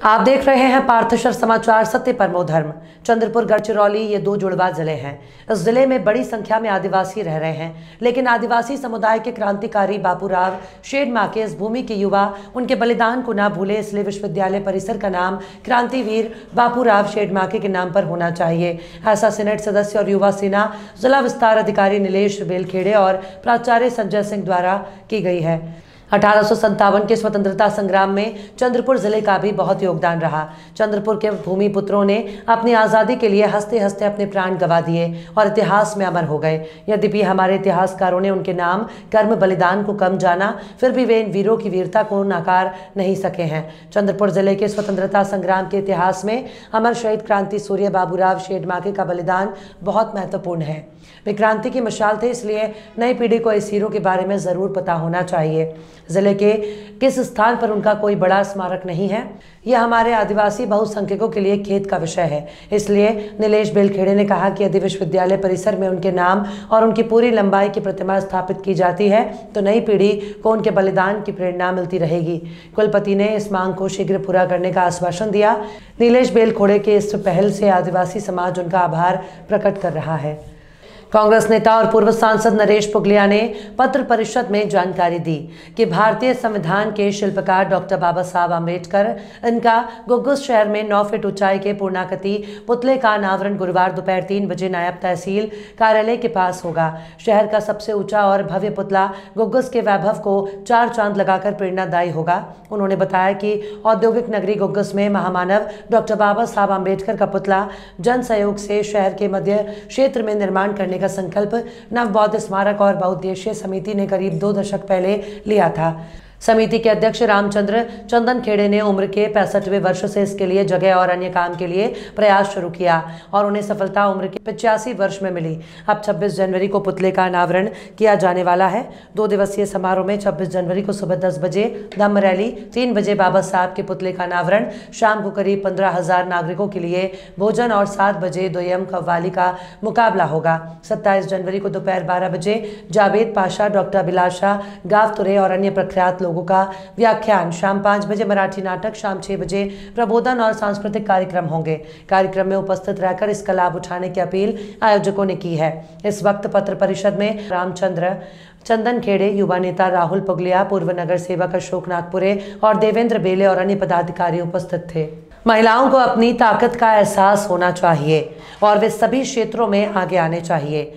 आप देख रहे हैं पार्थशर समाचार, सत्य परमो धर्म। चंद्रपुर, गढ़चिरौली ये दो जुड़वा जिले हैं। इस जिले में बड़ी संख्या में आदिवासी रह रहे हैं, लेकिन आदिवासी समुदाय के क्रांतिकारी बापूराव शेडमाके इस भूमि के युवा उनके बलिदान को ना भूले, इसलिए विश्वविद्यालय परिसर का नाम क्रांतिवीर बापूराव शेडमाके के नाम पर होना चाहिए। ऐसा सीनेट सदस्य और युवा सेना जिला विस्तार अधिकारी नीलेश बेलखेड़े और प्राचार्य संजय सिंह द्वारा की गई है। 1857 के स्वतंत्रता संग्राम में चंद्रपुर जिले का भी बहुत योगदान रहा। चंद्रपुर के भूमि पुत्रों ने अपनी आज़ादी के लिए हंसते हंसते अपने प्राण गंवा दिए और इतिहास में अमर हो गए। यद्यपि हमारे इतिहासकारों ने उनके नाम, कर्म, बलिदान को कम जाना, फिर भी वे इन वीरों की वीरता को नकार नहीं सके हैं। चंद्रपुर जिले के स्वतंत्रता संग्राम के इतिहास में अमर शहीद क्रांति सूर्य बाबूराव शेडमाके का बलिदान बहुत महत्वपूर्ण है। वे क्रांति की मशाल थे, इसलिए नई पीढ़ी को इस हीरो के बारे में जरूर पता होना चाहिए। जिले के किस स्थान पर उनका कोई बड़ा स्मारक नहीं है, यह हमारे आदिवासी बहुसंख्यकों के लिए खेद का विषय है। इसलिए नीलेश बेलखेड़े ने कहा कि यदि विश्वविद्यालय परिसर में उनके नाम और उनकी पूरी लंबाई की प्रतिमा स्थापित की जाती है तो नई पीढ़ी को उनके बलिदान की प्रेरणा मिलती रहेगी। कुलपति ने इस मांग को शीघ्र पूरा करने का आश्वासन दिया। नीलेश बेलखेड़े के इस पहल से आदिवासी समाज उनका आभार प्रकट कर रहा है। कांग्रेस नेता और पूर्व सांसद नरेश पुगलिया ने पत्र परिषद में जानकारी दी कि भारतीय संविधान के शिल्पकार डॉक्टर बाबा साहब आम्बेडकर इनका गुग्गुस शहर में 9 फीट ऊंचाई के पूर्णाकृति पुतले का अनावरण गुरुवार दोपहर 3 बजे नायब तहसील कार्यालय के पास होगा। शहर का सबसे ऊंचा और भव्य पुतला गुग्गुस के वैभव को 4 चांद लगाकर प्रेरणादायी होगा। उन्होंने बताया कि औद्योगिक नगरी गुग्गुस में महामानव डॉक्टर बाबा साहब आम्बेडकर का पुतला जन सहयोग से शहर के मध्य क्षेत्र में निर्माण करने का संकल्प नव बौद्ध स्मारक और बहुउद्देशीय समिति ने करीब 2 दशक पहले लिया था। समिति के अध्यक्ष रामचंद्र चंदन खेड़े ने उम्र के 65वें वर्ष से इसके लिए जगह और अन्य काम के लिए प्रयास शुरू किया और उन्हें सफलता उम्र के 85 वर्ष में मिली। अब 26 जनवरी को पुतले का अनावरण किया जाने वाला है। 2 दिवसीय समारोह में 26 जनवरी को सुबह 10 बजे धम्म रैली, 3 बजे बाबा साहब के पुतले का अनावरण, शाम को करीब 15,000 नागरिकों के लिए भोजन और 7 बजे दोयम कव्वाली का मुकाबला होगा। 27 जनवरी को दोपहर 12 बजे जावेद पाशा, डॉक्टर अभिलाषा गावतुरे और अन्य प्रख्यात लोगों का व्याख्यान, शाम 5 बजे मराठी नाटक, शाम 6 बजे प्रबोधन और सांस्कृतिक कार्यक्रम होंगे। कार्यक्रम में उपस्थित रहकर इसका लाभ उठाने की अपील आयोजकों ने की है। इस वक्त पत्र परिषद में रामचंद्र चंदन खेड़े, युवा नेता राहुल पुगलिया, पूर्व नगर सेवक अशोक नागपुरे और देवेंद्र बेले और अन्य पदाधिकारी उपस्थित थे। महिलाओं को अपनी ताकत का एहसास होना चाहिए और वे सभी क्षेत्रों में आगे आने चाहिए,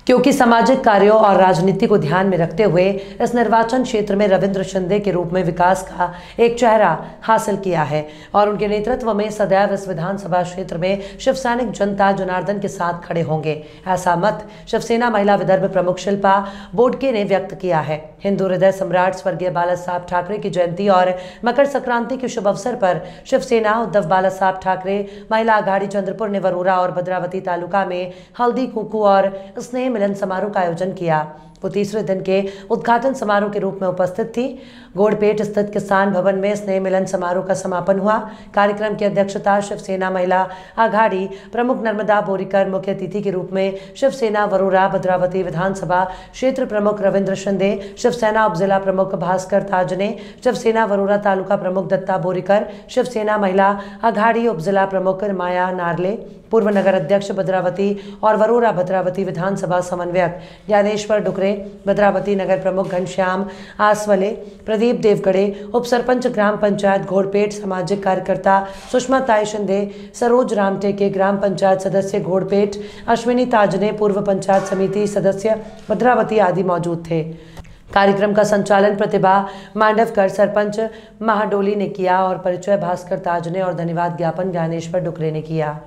क्योंकि सामाजिक कार्यों और राजनीति को ध्यान में रखते हुए इस निर्वाचन क्षेत्र में रविंद्र शिंदे के रूप में विकास का एक चेहरा हासिल किया है और उनके नेतृत्व में सदैव इस विधानसभा क्षेत्र में शिवसैनिक जनता जनार्दन के साथ खड़े होंगे। ऐसा मत शिवसेना महिला विदर्भ प्रमुख शिल्पा बोडके ने व्यक्त किया है। हिंदू हृदय सम्राट स्वर्गीय बाला साहब ठाकरे की जयंती और मकर संक्रांति के शुभ अवसर पर शिवसेना उद्धव बाला साहब ठाकरे महिला आघाड़ी चंद्रपुर ने वरोरा और भद्रावती तालुका में हल्दी कुकू और स्नेह मिलन समारोह का आयोजन किया। वो तीसरे दिन के उद्घाटन समारोह के रूप में उपस्थित थी। गोड़पेट स्थित किसान भवन में स्नेह मिलन समारोह का समापन हुआ। कार्यक्रम की अध्यक्षता शिवसेना महिला आघाड़ी प्रमुख नर्मदा बोरीकर, मुख्य अतिथि के रूप में शिवसेना वरोरा भद्रावती विधानसभा क्षेत्र प्रमुख रविंद्र शिंदे, शिवसेना उपजिला प्रमुख भास्कर ताजने, शिवसेना वरोरा तालुका प्रमुख दत्ता बोरीकर, शिवसेना महिला आघाड़ी उपजिला प्रमुख माया नारले, पूर्व नगर अध्यक्ष भद्रावती और वरोरा भद्रावती विधानसभा समन्वयक ज्ञानेश्वर डुकरे, भद्रावती नगर प्रमुख घनश्याम आसवले, प्रदीप देवगढ़े, उप सरपंच ग्राम पंचायत घोड़पेट, सामाजिक कार्यकर्ता सुषमा ताई शिंदे, सरोज रामटेके, ग्राम पंचायत सदस्य घोड़पेट अश्विनी ताजने, पूर्व पंचायत समिति सदस्य भद्रावती आदि मौजूद थे। कार्यक्रम का संचालन प्रतिभा मांडवकर, सरपंच महाडोली ने किया और परिचय भास्कर ताजने और धन्यवाद ज्ञापन ज्ञानेश्वर डुकरे ने किया।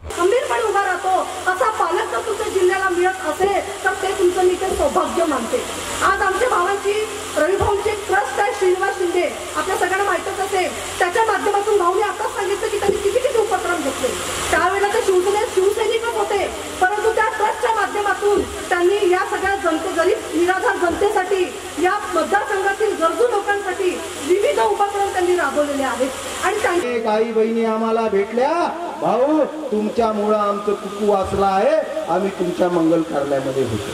खंबीरपणे उभा राहतो असा पालक जर तुमच्या जिल्ह्याला मिळत असेल तर ते तुमचं निकट सौभाग्य मानते। आज आमच्या भावांची रविभाऊंची ट्रस्ट आहे श्रीनिवास शिंदे, आपल्या सगळ्यांना माहितच असेल। त्याच्या माध्यमातून भाऊने आताच सांगितलं की त्यांनी किती उपक्रम घेतले। त्यावेळेला ते शिवसैनिकच होते, परंतु त्या ट्रस्टच्या माध्यमातून त्यांनी या सगळ्या गरीब निराधार जनतेसाठी, या मतदारसंघातील गरजू लोकांसाठी विविध उपक्रम त्यांनी राबवलेले आहेत आणि त्यांनी काही बहिणी आम्हाला भेटल्या, भाऊ तुमच्यामुळे आमचं कुकू वाचला आहे, आम्ही तुमच्या मंगल कार्यालयामध्ये होतो।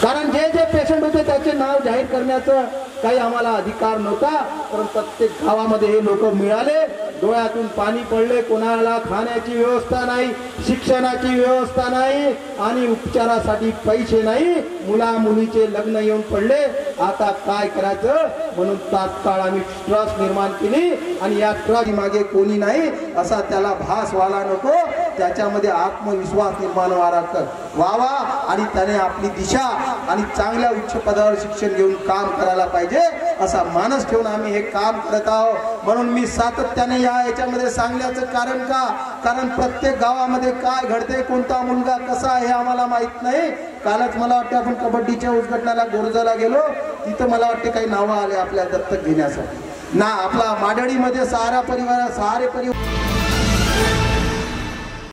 कारण जे जे पेशंट होते त्याचे नाव जाहीर करण्याचं काही आम्हाला अधिकार नव्हता, पण प्रत्येक गावामध्ये हे लोक मिळाले. डोळ्यातून पाणी पडले. कोणाला खाण्याची व्यवस्था नाही, शिक्षणाची व्यवस्था नाही आणि उपचारासाठी पैसे नाही. मुला मुलीचे लग्न येऊन पडले. आता काय करायचं म्हणून तात्काळ आम्ही ट्रस्ट निर्माण केली आणि या ट्रस्ट मागे कोणी नाही असा त्याला भास व्हायला नको. त्याच्यामध्ये आत्मविश्वास निर्माण व्हावा आणि त्याने आपली दिशा आणि चांगल्या उच्च पदावर शिक्षण घेऊन काम करायला पाहिजे असा मानस ठेवून आम्ही हे काम करत आहोत. म्हणून मी सातत्याने याच्यामध्ये सांगण्याचं कारण का, कारण प्रत्येक गावामध्ये काय घडते, कोणता मुलगा कसा आहे हे आम्हाला माहित नाही. कालच मला वाटतं आपण कबड्डीच्या उद्घाटनाला गोरजाला गेलो, तिथं मला वाटते काही नावं आले आपल्या दत्तक घेण्यासाठी ना. आपला माडळीमध्ये सहारे परिवार